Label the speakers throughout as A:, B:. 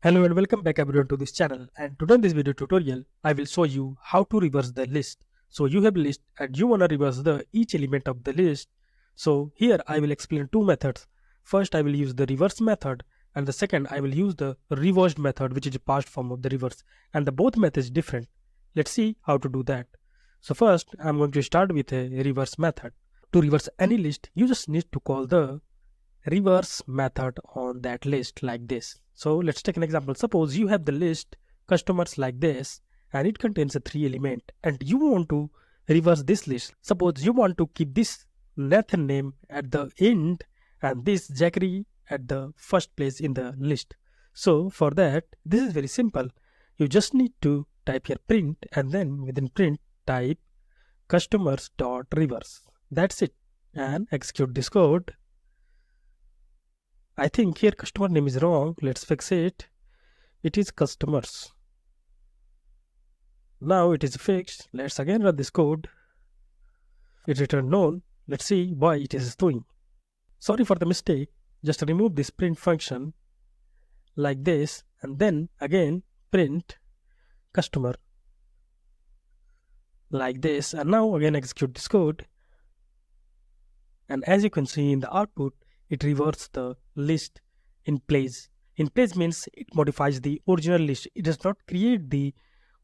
A: Hello and welcome back everyone to this channel, and today in this video tutorial I will show you how to reverse the list. So you have a list and you wanna reverse the each element of the list. So here I will explain two methods. First I will use the reverse method, and the second I will use the reversed method, which is a past form of the reverse, and the both methods different. Let's see how to do that. So first I'm going to start with a reverse method. To reverse any list you just need to call the reverse method on that list like this. So let's take an example. Suppose you have the list customers like this, and it contains a three element, and you want to reverse this list. Suppose you want to keep this Nathan name at the end and this Zachary at the first place in the list. So for that, this is very simple. You just need to type here print, and then within print type customers dot reverse. That's it, and execute this code. I think here customer name is wrong. Let's fix it. It is customers. Now it is fixed. Let's again run this code. It returned null. Let's see why it is doing. Sorry for the mistake. Just remove this print function like this, and then again print customer like this, and now again execute this code. And as you can see in the output, it reverses the list in place. In place means it modifies the original list. It does not create the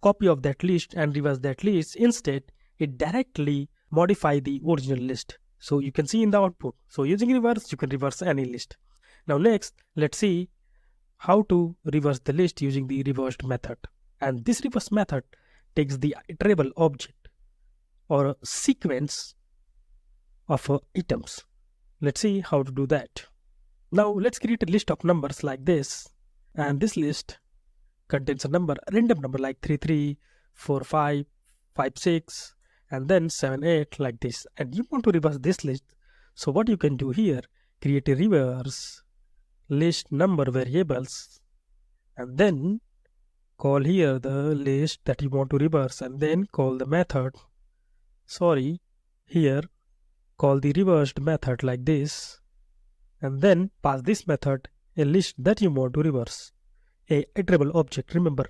A: copy of that list and reverse that list. Instead, it directly modify the original list. So you can see in the output. So using reverse, you can reverse any list. Now next, let's see how to reverse the list using the reversed method. And this reverse method takes the iterable object or a sequence of items. Let's see how to do that. Now let's create a list of numbers like this, and this list contains a random number like 3 3, 4 5, 5 6, and then 7 8 like this, and you want to reverse this list. So what you can do here, create a reverse list number variables, and then call here the list that you want to reverse, and then call the method. Here call the reversed method like this, and then pass this method a list that you want to reverse, a iterable object, remember.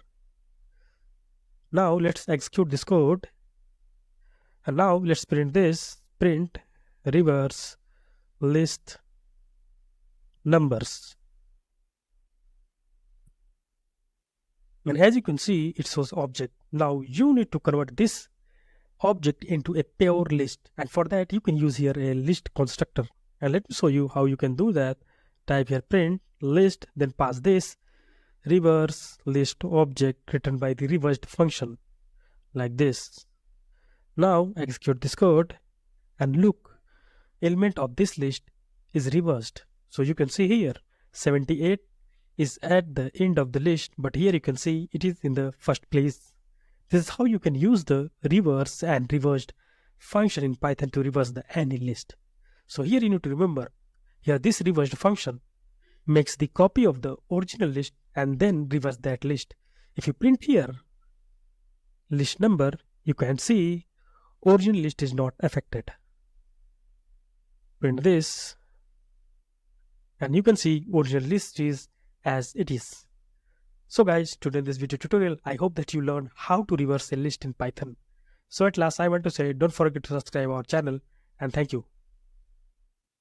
A: Now let's execute this code, and now let's print this, print reverse list numbers. And as you can see, it shows object. Now you need to convert this object into a pure list, and for that you can use here a list constructor, and let me show you how you can do that. Type here print list, then pass this reverse list object written by the reversed function like this. Now execute this code, and look, element of this list is reversed. So you can see here 78 is at the end of the list, but here you can see it is in the first place. This is how you can use the reverse and reversed function in Python to reverse any list. So here you need to remember, here this reversed function makes the copy of the original list and then reverse that list. If you print here list number, you can see original list is not affected. Print this, and you can see original list is as it is. So guys, today in this video tutorial, I hope that you learned how to reverse a list in Python. So at last I want to say, don't forget to subscribe our channel, and thank you.